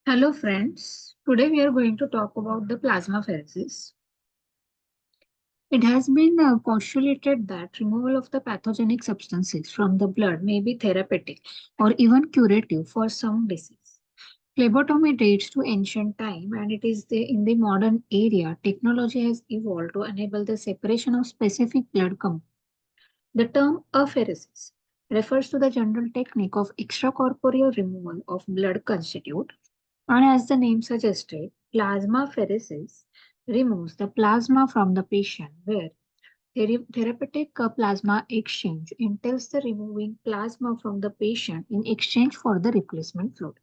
Hello friends, today we are going to talk about the plasmapheresis. It has been postulated that removal of the pathogenic substances from the blood may be therapeutic or even curative for some disease. Phlebotomy dates to ancient time and it is in the modern area, technology has evolved to enable the separation of specific blood components. The term apheresis refers to the general technique of extracorporeal removal of blood constituent, and as the name suggested, plasmapheresis removes the plasma from the patient, where therapeutic plasma exchange entails the removing plasma from the patient in exchange for the replacement fluid.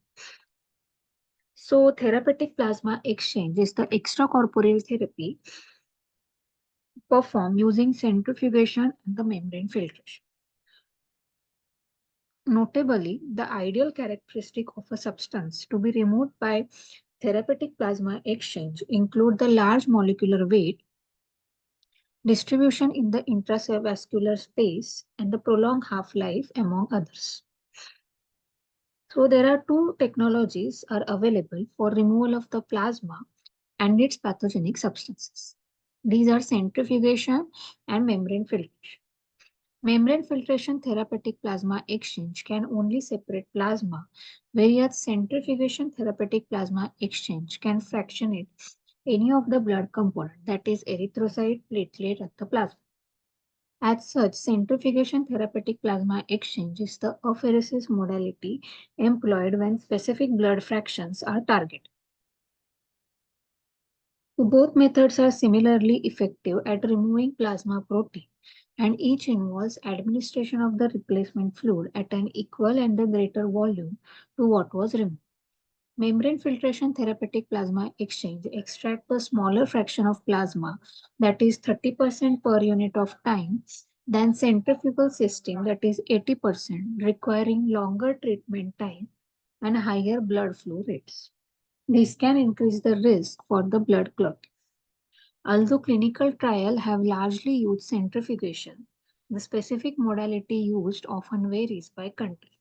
So, therapeutic plasma exchange is the extracorporeal therapy performed using centrifugation and the membrane filtration. Notably, the ideal characteristic of a substance to be removed by therapeutic plasma exchange include the large molecular weight, distribution in the intravascular space, and the prolonged half-life, among others. So there are two technologies are available for removal of the plasma and its pathogenic substances. These are centrifugation and membrane filtration. Membrane filtration therapeutic plasma exchange can only separate plasma, whereas centrifugation therapeutic plasma exchange can fractionate any of the blood component, that is erythrocyte, platelet, and the plasma. As such, centrifugation therapeutic plasma exchange is the apheresis modality employed when specific blood fractions are targeted. So both methods are similarly effective at removing plasma protein, and each involves administration of the replacement fluid at an equal and a greater volume to what was removed. Membrane filtration therapeutic plasma exchange extract the smaller fraction of plasma, that is 30% per unit of time, than centrifugal system, that is 80%, requiring longer treatment time and higher blood flow rates. This can increase the risk for the blood clot. Although clinical trials have largely used centrifugation, the specific modality used often varies by country.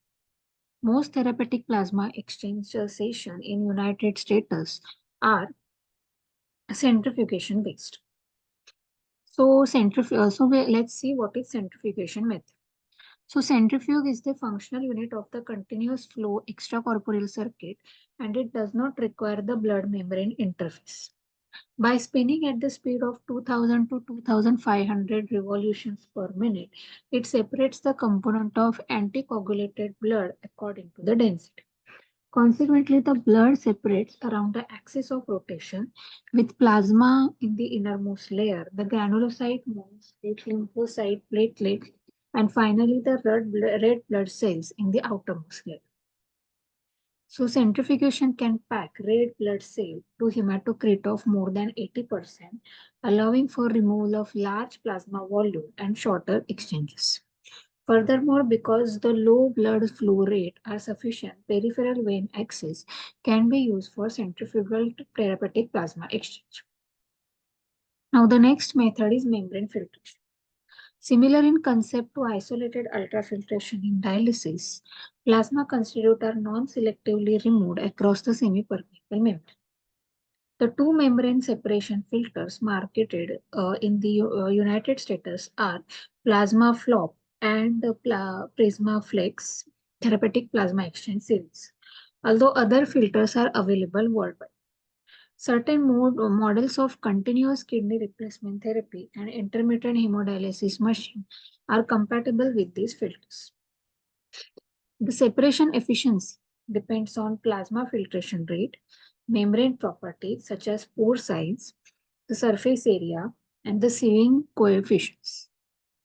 Most therapeutic plasma exchange sessions in United States are centrifugation based. Let's see what is centrifugation method. So centrifuge is the functional unit of the continuous flow extracorporeal circuit, and it does not require the blood membrane interface. By spinning at the speed of 2000 to 2500 revolutions per minute, it separates the component of anticoagulated blood according to the density. Consequently, the blood separates around the axis of rotation with plasma in the innermost layer. The granulocyte moves with lymphocyte, platelet, and finally the red blood cells in the outermost layer. So centrifugation can pack red blood cell to hematocrit of more than 80%, allowing for removal of large plasma volume and shorter exchanges. Furthermore, because the low blood flow rate are sufficient, peripheral vein access can be used for centrifugal therapeutic plasma exchange. Now, the next method is membrane filtration. Similar in concept to isolated ultrafiltration in dialysis, plasma constituents are non-selectively removed across the semipermeable membrane. The two membrane separation filters marketed in the United States are Plasma Flop and the Prisma Flex therapeutic plasma exchange series, although other filters are available worldwide. Certain models of continuous kidney replacement therapy and intermittent hemodialysis machine are compatible with these filters. The separation efficiency depends on plasma filtration rate, membrane properties such as pore size, the surface area, and the sieving coefficients.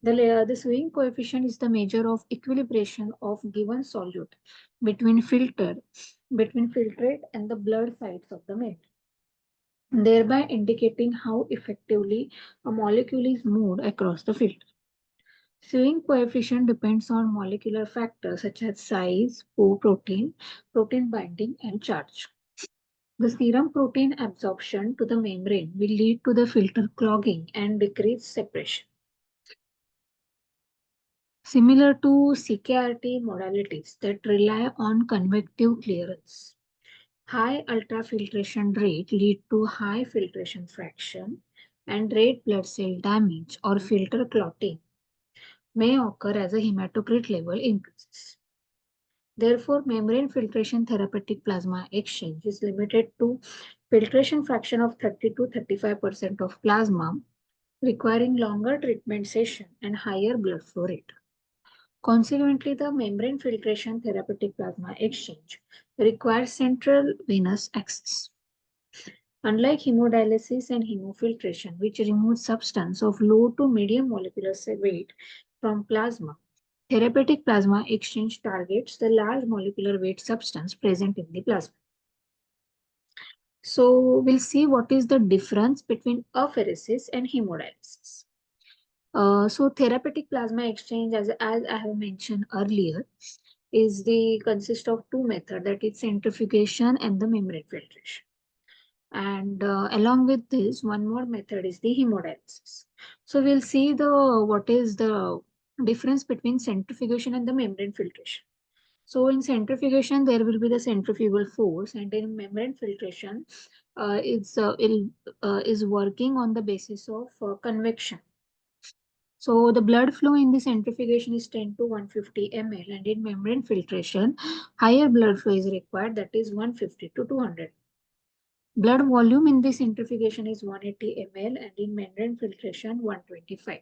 The sieving coefficient is the measure of equilibration of given solute between between filtrate and the blood sides of the membrane, thereby indicating how effectively a molecule is moved across the filter. Sieving coefficient depends on molecular factors such as size, pore protein, protein binding, and charge. The serum protein absorption to the membrane will lead to the filter clogging and decreased separation. Similar to CKRT modalities that rely on convective clearance. High ultrafiltration rate lead to high filtration fraction and red blood cell damage or filter clotting may occur as a hematocrit level increases. Therefore, membrane filtration therapeutic plasma exchange is limited to filtration fraction of 30 to 35% of plasma, requiring longer treatment session and higher blood flow rate. Consequently, the membrane filtration therapeutic plasma exchange requires central venous access. Unlike hemodialysis and hemofiltration, which remove substance of low to medium molecular weight from plasma, therapeutic plasma exchange targets the large molecular weight substance present in the plasma. So we'll see what is the difference between apheresis and hemodialysis. So therapeutic plasma exchange, as I have mentioned earlier, is the consist of two methods, that is centrifugation and the membrane filtration. And along with this, one more method is the hemodialysis. So we'll see the what is the difference between centrifugation and the membrane filtration. So in centrifugation, there will be the centrifugal force, and in membrane filtration, is working on the basis of convection. So the blood flow in the centrifugation is 10 to 150 ml, and in membrane filtration, higher blood flow is required, that is 150 to 200. Blood volume in the centrifugation is 180 ml, and in membrane filtration 125.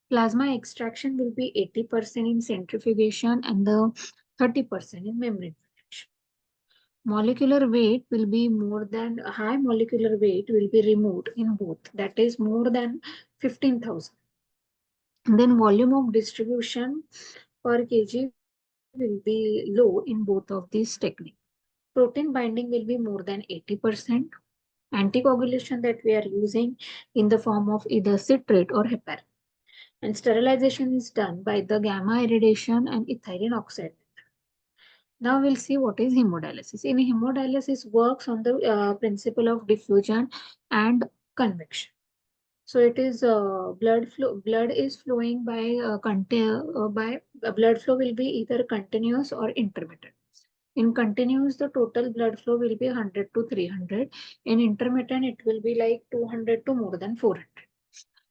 Plasma extraction will be 80% in centrifugation and the 30% in membrane filtration. Molecular weight will be more than high molecular weight will be removed in both, that is more than 15,000. And then volume of distribution per kg will be low in both of these techniques. Protein binding will be more than 80%. Anticoagulation that we are using in the form of either citrate or heparin. And sterilization is done by the gamma irradiation and ethylene oxide. Now we'll see what is hemodialysis. In hemodialysis works on the principle of diffusion and convection. So it is blood flow. Blood is flowing by blood flow will be either continuous or intermittent. In continuous, the total blood flow will be 100 to 300. In intermittent, it will be like 200 to more than 400.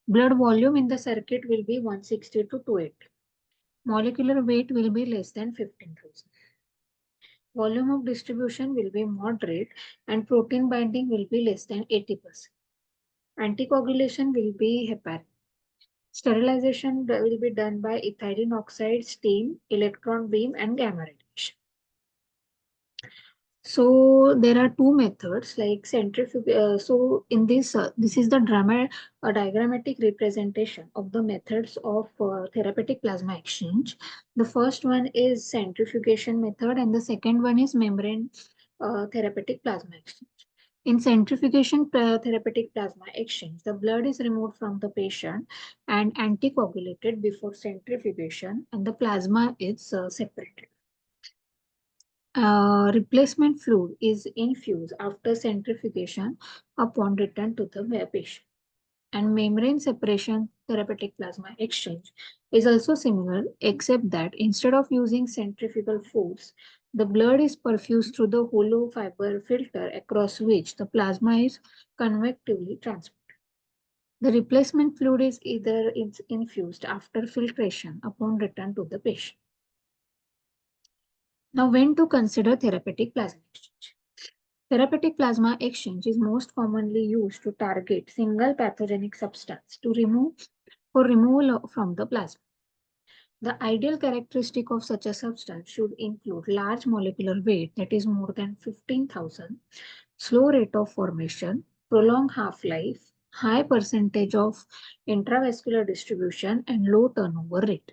Blood volume in the circuit will be 160 to 280. Molecular weight will be less than 15,000. Volume of distribution will be moderate and protein binding will be less than 80%. Anticoagulation will be heparin. Sterilization will be done by ethylene oxide, steam, electron beam, and gamma radiation. So there are two methods like centrifugal. So in this is the diagrammatic representation of the methods of therapeutic plasma exchange. The first one is centrifugation method, and the second one is membrane therapeutic plasma exchange. In centrifugation therapeutic plasma exchange, the blood is removed from the patient and anticoagulated before centrifugation, and the plasma is separated. Replacement fluid is infused after centrifugation upon return to the patient. And membrane separation therapeutic plasma exchange is also similar, except that instead of using centrifugal force, the blood is perfused through the hollow fiber filter across which the plasma is convectively transported. The replacement fluid is either infused after filtration upon return to the patient. Now, when to consider therapeutic plasma exchange? Therapeutic plasma exchange is most commonly used to target single pathogenic substance to remove for removal from the plasma. The ideal characteristic of such a substance should include large molecular weight, that is more than 15,000, slow rate of formation, prolonged half-life, high percentage of intravascular distribution, and low turnover rate.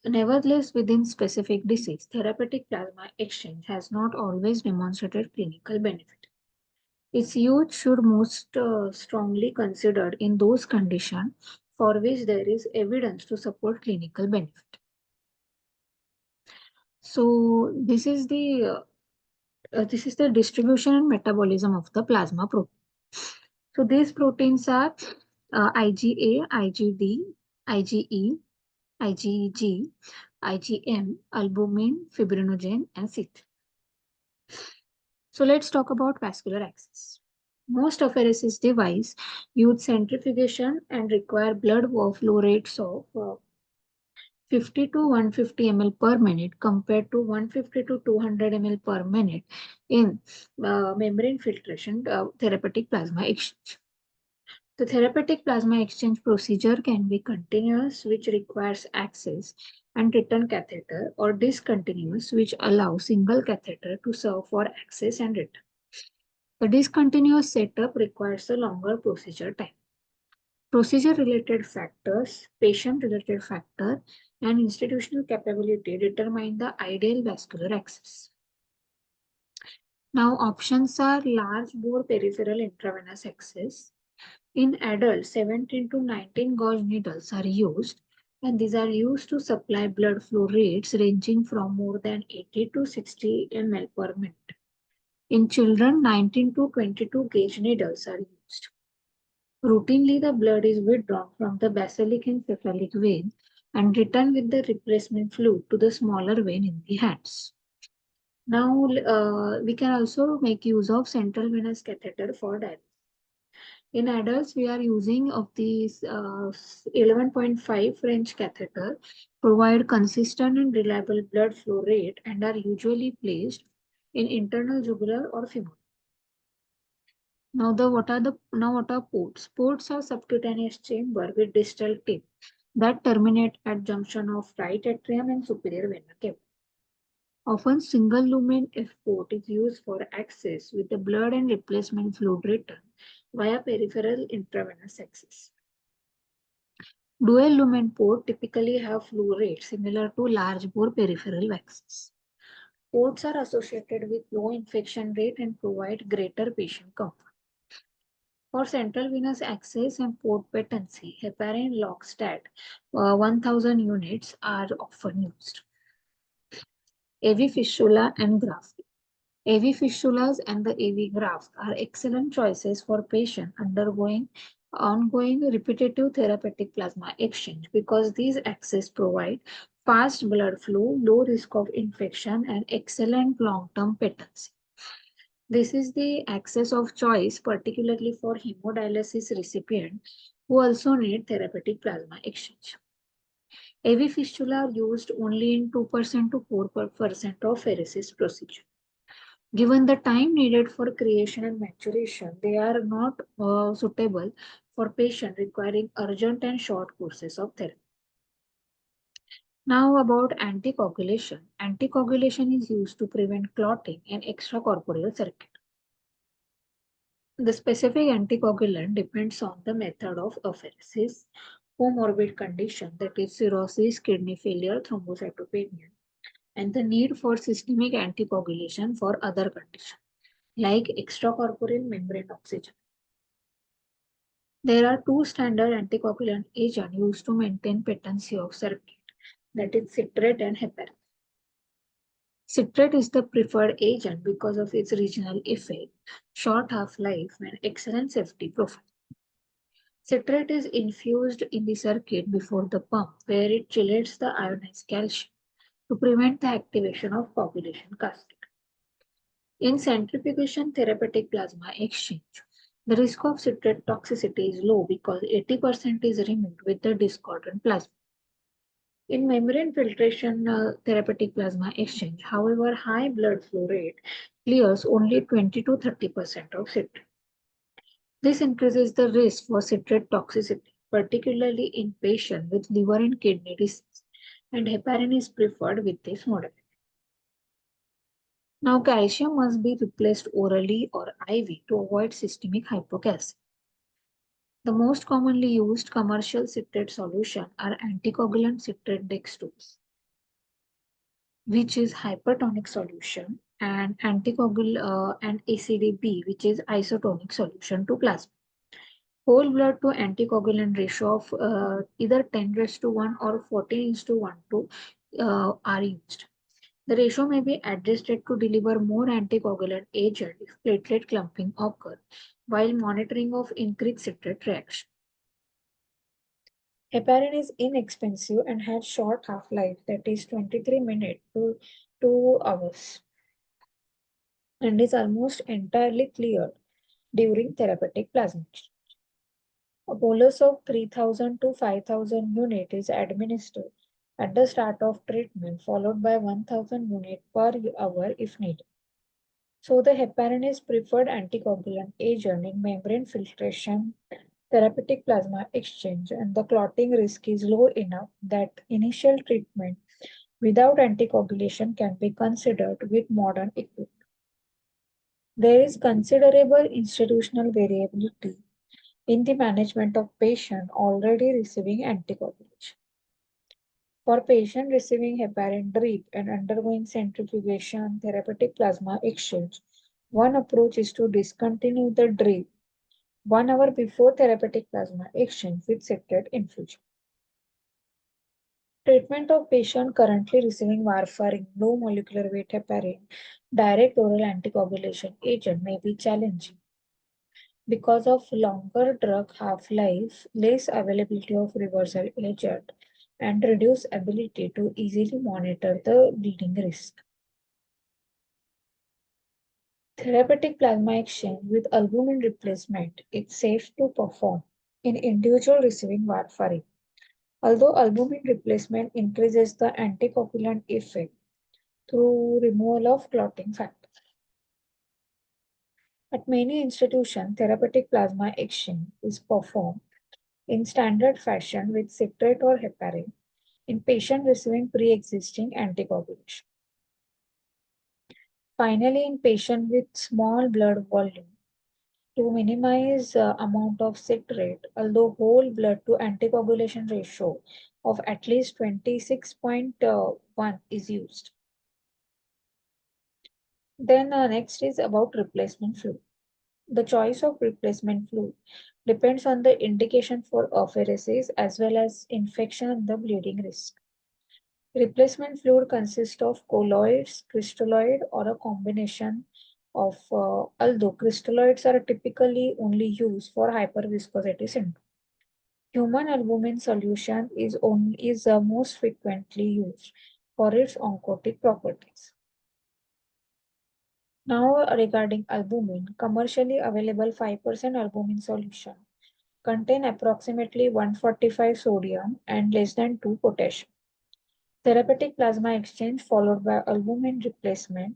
Nevertheless, within specific disease, therapeutic plasma exchange has not always demonstrated clinical benefit. Its use should most strongly considered in those conditions for which there is evidence to support clinical benefit. So this is the distribution and metabolism of the plasma protein. So these proteins are IgA, IgD, IgE, IgG, IgM, albumin, fibrinogen, and C3. So let's talk about vascular access. Most apheresis devices use centrifugation and require blood flow rates of 50 to 150 ml per minute compared to 150 to 200 ml per minute in membrane filtration therapeutic plasma exchange. The therapeutic plasma exchange procedure can be continuous, which requires access and return catheter, or discontinuous, which allows single catheter to serve for access and return. The discontinuous setup requires a longer procedure time. Procedure-related factors, patient-related factor, and institutional capability determine the ideal vascular access. Now, options are large bore peripheral intravenous access. In adults, 17 to 19 gauge needles are used, and these are used to supply blood flow rates ranging from more than 80 to 60 ml per minute. In children, 19 to 22 gauge needles are used. Routinely, the blood is withdrawn from the basilic and cephalic vein and returned with the replacement fluid to the smaller vein in the hands. Now, we can also make use of central venous catheter for dialysis. In adults, we are using of these 11.5 French catheter, provide consistent and reliable blood flow rate and are usually placed in internal jugular or femoral. What are ports? Ports are subcutaneous chamber with distal tip that terminate at junction of right atrium and superior vena cava. Often single lumen F port is used for access with the blood and replacement fluid return via peripheral intravenous access. Dual lumen port typically have flow rates similar to large bore peripheral access. Ports are associated with low infection rate and provide greater patient comfort. For central venous access and port patency, heparin Logstat 1000 units are often used. AV fistula and graft. AV fistulas and the AV graft are excellent choices for patients undergoing ongoing repetitive therapeutic plasma exchange because these access provide fast blood flow, low risk of infection, and excellent long-term patency. This is the access of choice, particularly for hemodialysis recipients who also need therapeutic plasma exchange. AV fistula are used only in 2% to 4% of pheresis procedure. Given the time needed for creation and maturation, they are not suitable for patients requiring urgent and short courses of therapy. Now about anticoagulation. Anticoagulation is used to prevent clotting in extracorporeal circuit. The specific anticoagulant depends on the method of apheresis, comorbid condition that is cirrhosis, kidney failure, thrombocytopenia, and the need for systemic anticoagulation for other conditions like extracorporeal membrane oxygen. There are two standard anticoagulant agents used to maintain patency of circuit, that is citrate and heparin. Citrate is the preferred agent because of its regional effect, short half-life, and excellent safety profile. Citrate is infused in the circuit before the pump, where it chelates the ionized calcium to prevent the activation of coagulation cascade. In centrifugation therapeutic plasma exchange, the risk of citrate toxicity is low because 80% is removed with the discordant plasma. In membrane filtration therapeutic plasma exchange, however, high blood flow rate clears only 20 to 30% of citrate. This increases the risk for citrate toxicity, particularly in patients with liver and kidney disease, and heparin is preferred with this modality. Now, calcium must be replaced orally or IV to avoid systemic hypocalcemia. The most commonly used commercial citrate solution are anticoagulant citrate dextrose, which is hypertonic solution, and and ACDB, which is isotonic solution to plasma. Whole blood to anticoagulant ratio of either 10 raised to 1 or 14 raised to 1 to are used. The ratio may be adjusted to deliver more anticoagulant agent if platelet clumping occurs while monitoring of increased citrate reaction. Heparin is inexpensive and has short half-life, that is 23 minutes to 2 hours. and is almost entirely cleared during therapeutic plasma exchange. A bolus of 3,000 to 5,000 unit is administered at the start of treatment, followed by 1,000 unit per hour if needed. So the heparin is preferred anticoagulant agent in membrane filtration, therapeutic plasma exchange, and the clotting risk is low enough that initial treatment without anticoagulation can be considered with modern equipment. There is considerable institutional variability in the management of patients already receiving anticoagulation. For patients receiving heparin drip and undergoing centrifugation therapeutic plasma exchange, one approach is to discontinue the drip 1 hour before therapeutic plasma exchange with citrate infusion. Treatment of patient currently receiving warfarin, low molecular weight heparin, direct oral anticoagulation agent may be challenging because of longer drug half-life, less availability of reversal agent, and reduced ability to easily monitor the bleeding risk. Therapeutic plasma exchange with albumin replacement is safe to perform in individual receiving warfarin. Although albumin replacement increases the anticoagulant effect through removal of clotting factor. At many institutions, therapeutic plasma exchange is performed in standard fashion with citrate or heparin in patients receiving pre-existing anticoagulation. Finally, in patients with small blood volume, to minimize amount of citrate, although whole blood to anticoagulation ratio of at least 26.1 is used. Then next is about replacement fluid. The choice of replacement fluid depends on the indication for apheresis as well as infection and the bleeding risk. Replacement fluid consists of colloids, crystalloid, or a combination of, although crystalloids are typically only used for hyperviscosity syndrome. Human albumin solution is most frequently used for its oncotic properties. Now, regarding albumin, commercially available 5% albumin solution contain approximately 145 sodium and less than 2 potassium. Therapeutic plasma exchange followed by albumin replacement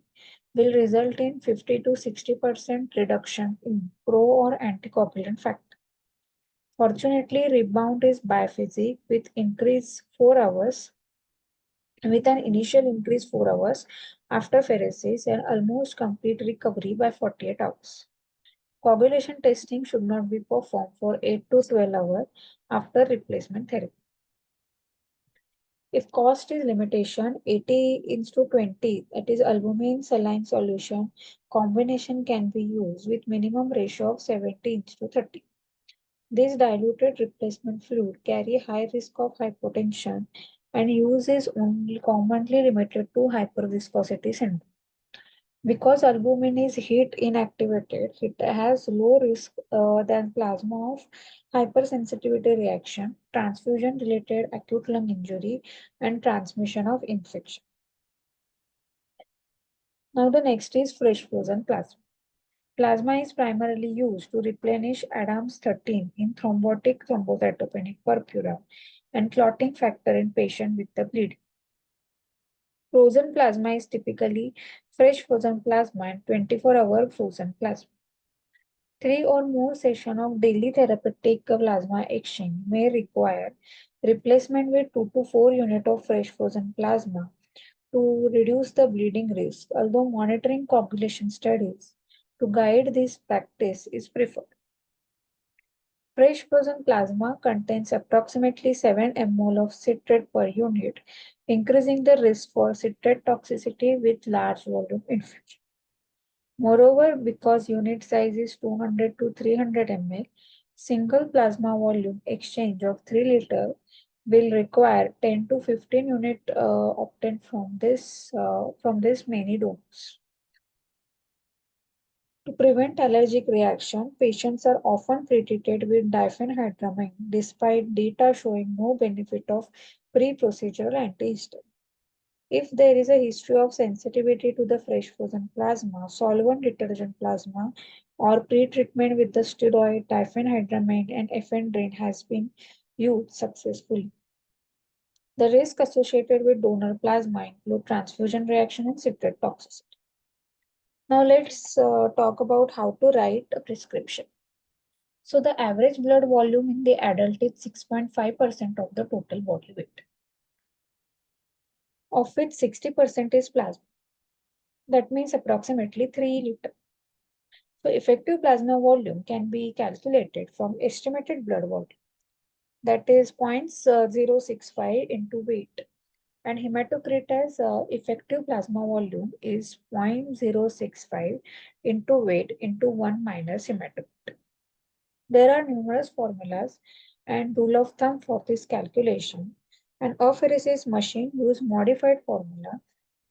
will result in 50 to 60% reduction in pro or anticoagulant factor. Fortunately, rebound is biphasic with an initial increase 4 hours after pheresis and almost complete recovery by 48 hours. Coagulation testing should not be performed for 8 to 12 hours after replacement therapy. If cost is limitation, 80 into 20, that is albumin saline solution, combination can be used with minimum ratio of 70 into 30. This diluted replacement fluid carry high risk of hypotension and use is only commonly limited to hyperviscosity syndrome. Because albumin is heat inactivated, it has low risk than plasma of hypersensitivity reaction, transfusion related acute lung injury, and transmission of infection. Now the next is fresh frozen plasma. Plasma is primarily used to replenish Adams 13 in thrombotic thrombocytopenic purpura and clotting factor in patient with the bleeding. Frozen plasma is typically fresh frozen plasma and 24-hour frozen plasma. 3 or more sessions of daily therapeutic plasma exchange may require replacement with 2 to 4 units of fresh frozen plasma to reduce the bleeding risk, although monitoring coagulation studies to guide this practice is preferred. Fresh frozen plasma contains approximately 7 mol of citrate per unit, increasing the risk for citrate toxicity with large volume infusion. Moreover, because unit size is 200 to 300 ml, single plasma volume exchange of 3 liter will require 10 to 15 unit obtained from this many donors. To prevent allergic reaction, patients are often treated with diphenhydramine despite data showing no benefit of pre-procedural antihistamine. If there is a history of sensitivity to the fresh frozen plasma, solvent detergent plasma, or pre-treatment with the steroid, diphenhydramine, and ephedrine has been used successfully. The risk associated with donor plasma include transfusion reaction and citrate toxicity. Now let's talk about how to write a prescription. So the average blood volume in the adult is 6.5% of the total body weight, of which 60% is plasma. That means approximately 3 liters. So effective plasma volume can be calculated from estimated blood volume, that is 0.065 into weight. And hematocrit as effective plasma volume is 0.065 into weight into 1 minus hematocrit. There are numerous formulas and rule of thumb for this calculation. An apheresis machine uses modified formula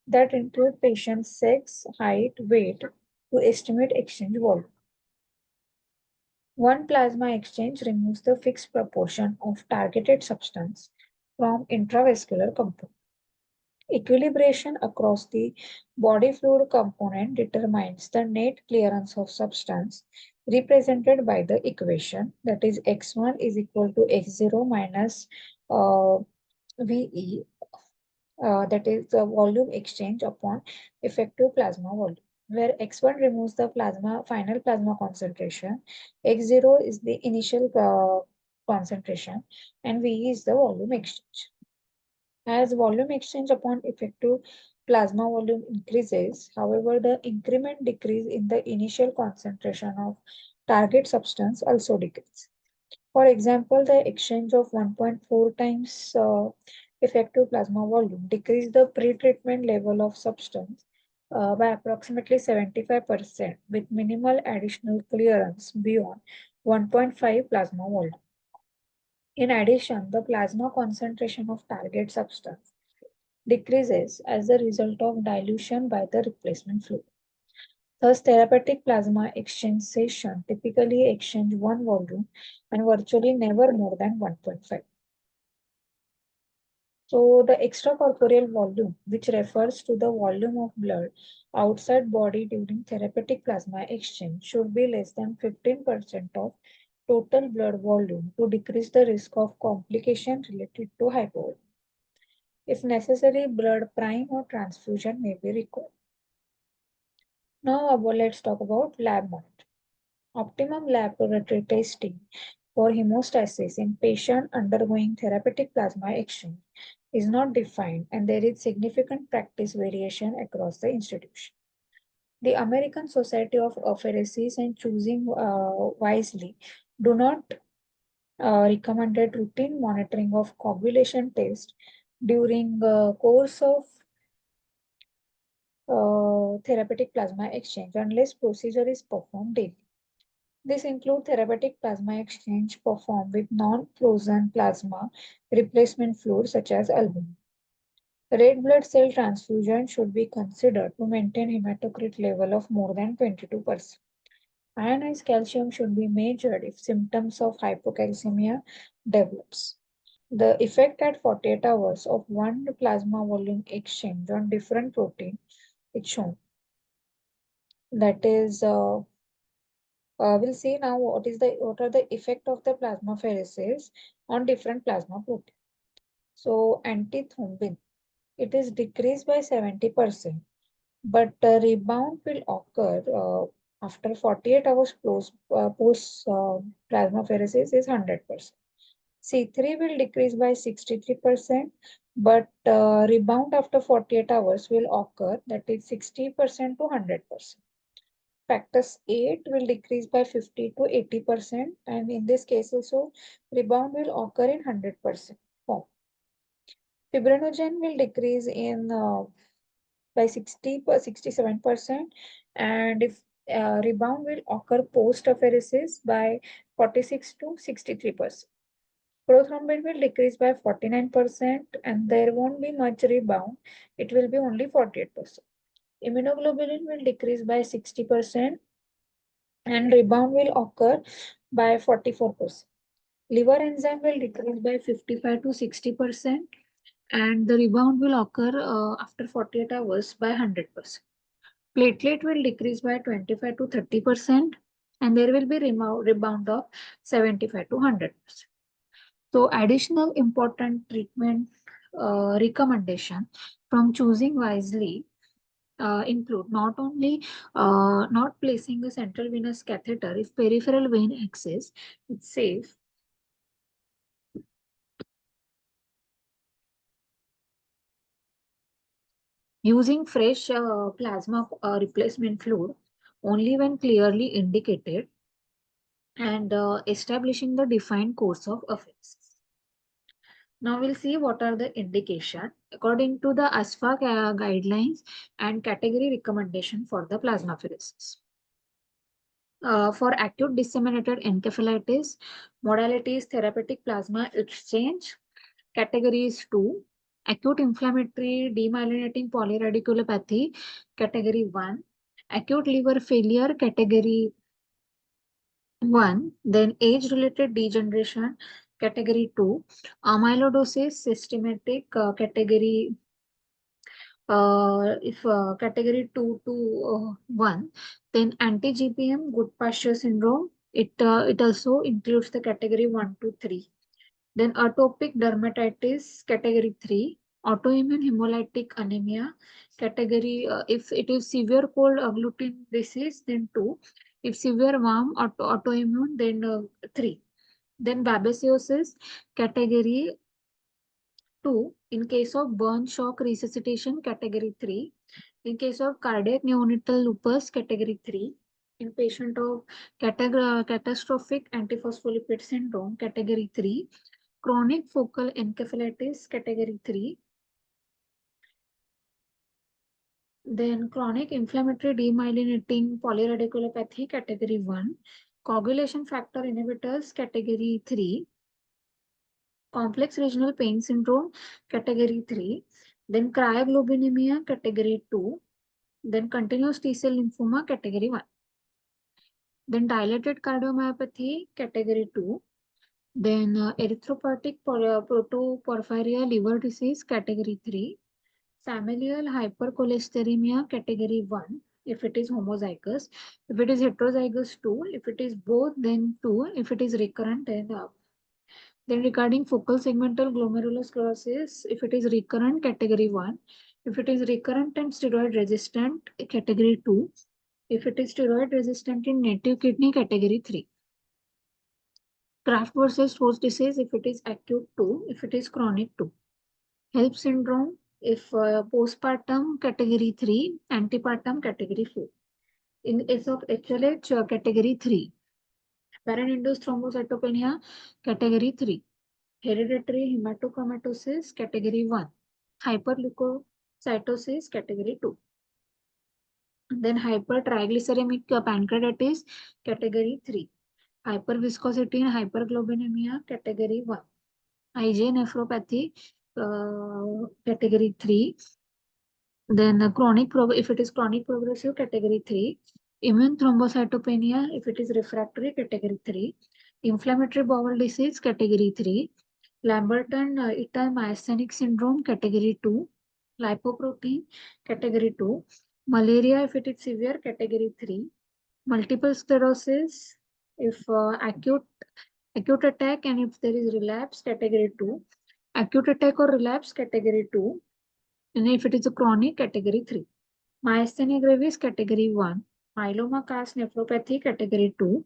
that include patient's sex, height, weight to estimate exchange volume. One plasma exchange removes the fixed proportion of targeted substance from intravascular component. Equilibration across the body fluid component determines the net clearance of substance represented by the equation, that is x1 is equal to x0 minus VE, that is the volume exchange upon effective plasma volume, where x1 removes the final plasma concentration, x0 is the initial concentration, and VE is the volume exchange. As volume exchange upon effective plasma volume increases, however, the increment decrease in the initial concentration of target substance also decreases. For example, the exchange of 1.4 times effective plasma volume decreased the pre-treatment level of substance by approximately 75% with minimal additional clearance beyond 1.5 plasma volume. In addition, the plasma concentration of target substance decreases as a result of dilution by the replacement fluid. Thus, therapeutic plasma exchange session typically exchange one volume and virtually never more than 1.5. So, the extracorporeal volume, which refers to the volume of blood outside body during therapeutic plasma exchange, should be less than 15% of total blood volume to decrease the risk of complication related to hypovolemia. If necessary, blood prime or transfusion may be required. Now, let's talk about lab monitoring. Optimum laboratory testing for hemostasis in patient undergoing therapeutic plasma exchange is not defined, and there is significant practice variation across the institution. The American Society of Apheresis and Choosing Wisely do not recommended routine monitoring of coagulation test during course of therapeutic plasma exchange unless procedure is performed daily. This includes therapeutic plasma exchange performed with non-frozen plasma replacement fluid such as albumin. Red blood cell transfusion should be considered to maintain hematocrit level of more than 22%. Ionized calcium should be measured if symptoms of hypocalcemia develops. The effect at 48 hours of one plasma volume exchange on different protein is shown. That is we'll see now what are the effect of the plasmapheresis on different plasma protein. So antithrombin, it is decreased by 70%, but rebound will occur after 48 hours post plasmapheresis is 100%. C3 will decrease by 63%, but rebound after 48 hours will occur, that is 60% to 100%. Factors 8 will decrease by 50 to 80%, and in this case also rebound will occur in 100% form. Fibrinogen will decrease in by 67%, and if rebound will occur post apheresis by 46 to 63%. Prothrombin will decrease by 49%, and there won't be much rebound. It will be only 48%. Immunoglobulin will decrease by 60%, and rebound will occur by 44%. Liver enzyme will decrease by 55 to 60%, and the rebound will occur after 48 hours by 100%. Platelet will decrease by 25 to 30%, and there will be rebound of 75 to 100%. So additional important treatment recommendation from choosing wisely include not only not placing a central venous catheter if peripheral vein access is safe, using fresh plasma replacement fluid only when clearly indicated, and establishing the defined course of affairs. Now we'll see what are the indication according to the ASFA guidelines and category recommendation for the plasmapheresis. For acute disseminated encephalitis, modality is therapeutic plasma exchange. Category is 2. Acute inflammatory demyelinating polyradiculopathy, category 1. Acute liver failure, category 1. Then age-related degeneration, category 2. Amyloidosis, systematic, category if category 2 to 1, then anti-GPM, good posture syndrome, it also includes the category 1 to 3. Then atopic dermatitis, category 3. Autoimmune hemolytic anemia, category, if it is severe cold agglutinin disease, then 2. If severe warm autoimmune, then 3. Then babesiosis, category 2. In case of burn shock resuscitation, category 3. In case of cardiac neonatal lupus, category 3. In patient of catastrophic antiphospholipid syndrome, category 3. Chronic focal encephalitis, category 3. Then chronic inflammatory demyelinating polyradiculopathy, category 1. Coagulation factor inhibitors, category 3. Complex regional pain syndrome, category 3. Then cryoglobulinemia, category 2. Then continuous T cell lymphoma, category 1. Then dilated cardiomyopathy, category 2. Then erythropoietic protoporphyria liver disease, category 3. Familial hypercholesterolemia, category 1, if it is homozygous. If it is heterozygous, 2. If it is both, then 2. If it is recurrent, then up. Then regarding focal segmental glomerulosclerosis, if it is recurrent, category 1. If it is recurrent and steroid resistant, category 2. If it is steroid resistant in native kidney, category 3. Graft versus host disease, if it is acute, 2. If it is chronic, 2. HELP syndrome, if postpartum, category 3. Antepartum, category 4. In case of HLH, category 3. Parent-induced thrombocytopenia, category 3. Hereditary hematochromatosis, category 1. Hyperleukocytosis, category 2. Then hypertriglyceremic pancreatitis, category 3. Hyperviscosity and hyperglobulinemia, category 1. IgA nephropathy, category 3. Then if it is chronic progressive, category 3. Immune thrombocytopenia, if it is refractory, category 3. Inflammatory bowel disease, category 3. Lamberton-Eaton myasthenic syndrome, category 2. Lipoprotein, category 2. Malaria, if it is severe, category 3. Multiple sclerosis, if acute attack and if there is relapse, category 2. Acute attack or relapse, category 2. And if it is a chronic, category 3. Myasthenia gravis, category 1. Myeloma cast nephropathy, category 2.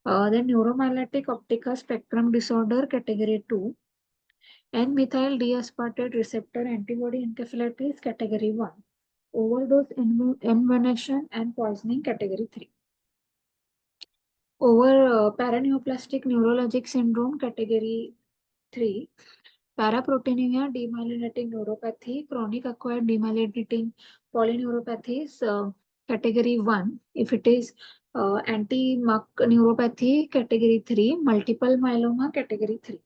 Then neuromyelitic optica spectrum disorder, category 2. N-methyl D-aspartate receptor antibody encephalitis, category 1. Overdose envenenation and poisoning, category 3. Paraneoplastic neurologic syndrome, category 3. Paraproteinemia, demyelinating neuropathy, chronic acquired demyelinating polyneuropathies, category 1. If it is anti-MUC neuropathy, category 3. Multiple myeloma, category 3.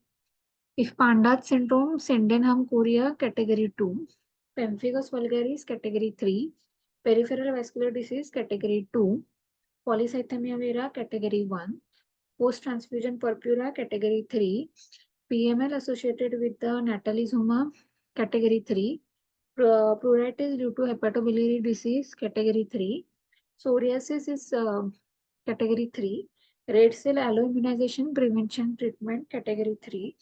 If Pandat syndrome, Sydenham chorea, category 2. Pemphigus vulgaris, category 3. Peripheral vascular disease, category 2. Polycythemia vera, category 1. Post-transfusion purpura, category 3. PML associated with the natalizumab, category 3. Pruritus due to hepatobiliary disease, category 3. Psoriasis is category 3. Red cell alloimmunization prevention treatment, category 3.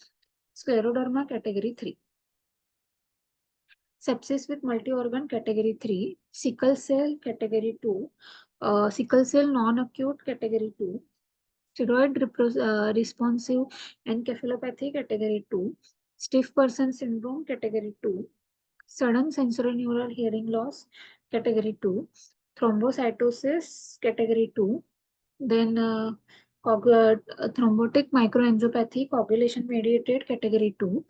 Scleroderma, category 3. Sepsis with multi-organ, category 3. Sickle cell, category 2. Sickle cell non-acute, category 2. Steroid responsive encephalopathy, category 2. Stiff person syndrome, category 2. Sudden sensorineural hearing loss, category 2. Thrombocytosis, category 2. Then thrombotic microangiopathy, coagulation mediated, category 2.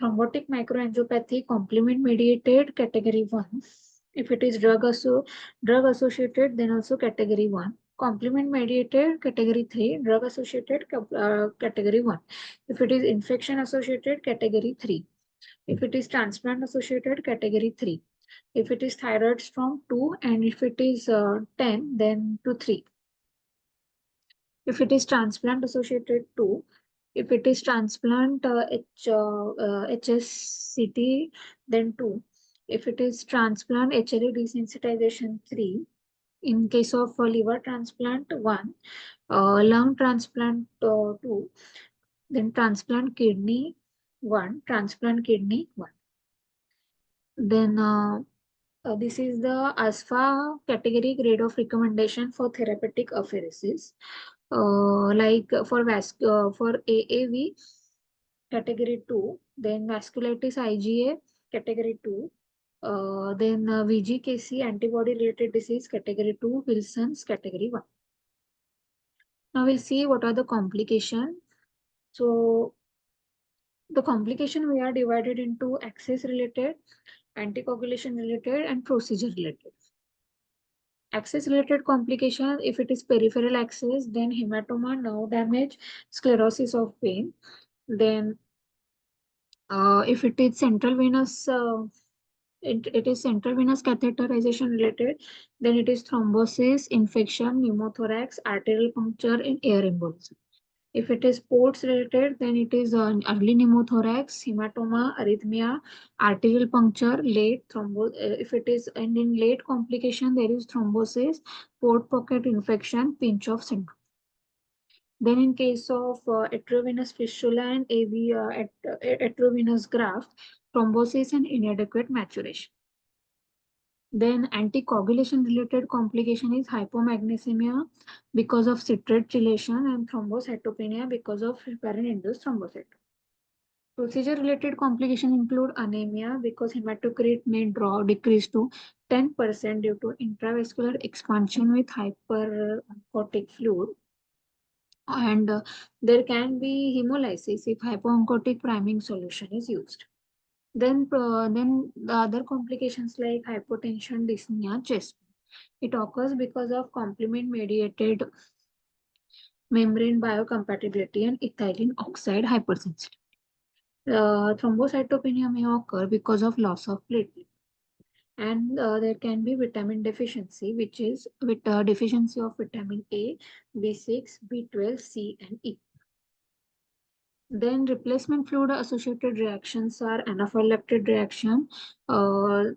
Thrombotic microangiopathy, complement mediated, category 1. If it is drug associated, then also category 1. Complement mediated, category 3. Drug associated, category 1. If it is infection associated, category 3. If it is transplant associated, category 3. If it is thyroid storm, 2. And if it is 10, then to 3. If it is transplant associated, 2. If it is transplant HSCT, then 2. If it is transplant HLA desensitization, 3. In case of liver transplant, 1. Lung transplant, 2. Then transplant kidney, 1. Transplant kidney, 1. Then this is the ASFA category grade of recommendation for therapeutic apheresis. Like for AAV category 2, then vasculitis IgA category 2, then VGKC antibody related disease category 2, Wilson's category 1. Now we'll see what are the complications. So the complication we are divided into access related, anticoagulation related, and procedure related. Access related complication, if it is peripheral access, then hematoma, nerve damage, sclerosis of vein. Then if it is central venous, it is central venous catheterization related, then it is thrombosis, infection, pneumothorax, arterial puncture, and air embolism. If it is sports related, then it is early pneumothorax, hematoma, arrhythmia, arterial puncture, late if it is and in late complication, there is thrombosis, port pocket infection, pinch off syndrome. Then in case of atriovenous fistula and atriovenous graft, thrombosis and inadequate maturation. Then anticoagulation related complication is hypomagnesemia because of citrate chelation and thrombocytopenia because of heparin-induced thrombocytopenia. Procedure related complications include anemia because hematocrit may decrease to 10% due to intravascular expansion with hyperoncotic fluid. And there can be hemolysis if hypooncotic priming solution is used. Then the other complications like hypotension, dyspnea, chest. It occurs because of complement-mediated membrane biocompatibility and ethylene oxide hypersensitivity. Thrombocytopenia may occur because of loss of platelet. And there can be vitamin deficiency, which is with deficiency of vitamin A, B6, B12, C, and E. Then replacement fluid associated reactions are anaphylactic reaction, and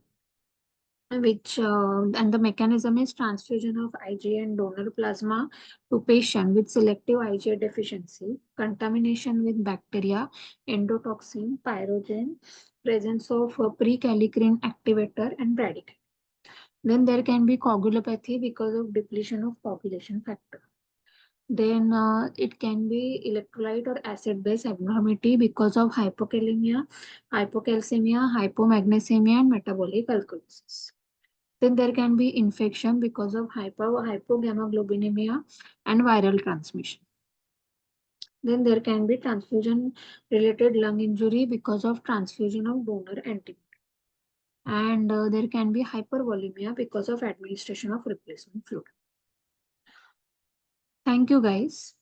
the mechanism is transfusion of IgA and donor plasma to patient with selective IgA deficiency, contamination with bacteria, endotoxin, pyrogen, presence of prekallikrein activator and radical. Then there can be coagulopathy because of depletion of coagulation factor. Then it can be electrolyte or acid-base abnormality because of hypokalemia, hypocalcemia, hypomagnesemia, and metabolic alkalosis. Then there can be infection because of hypogammaglobulinemia and viral transmission. Then there can be transfusion-related lung injury because of transfusion of donor antibody. And there can be hypervolemia because of administration of replacement fluid. Thank you, guys.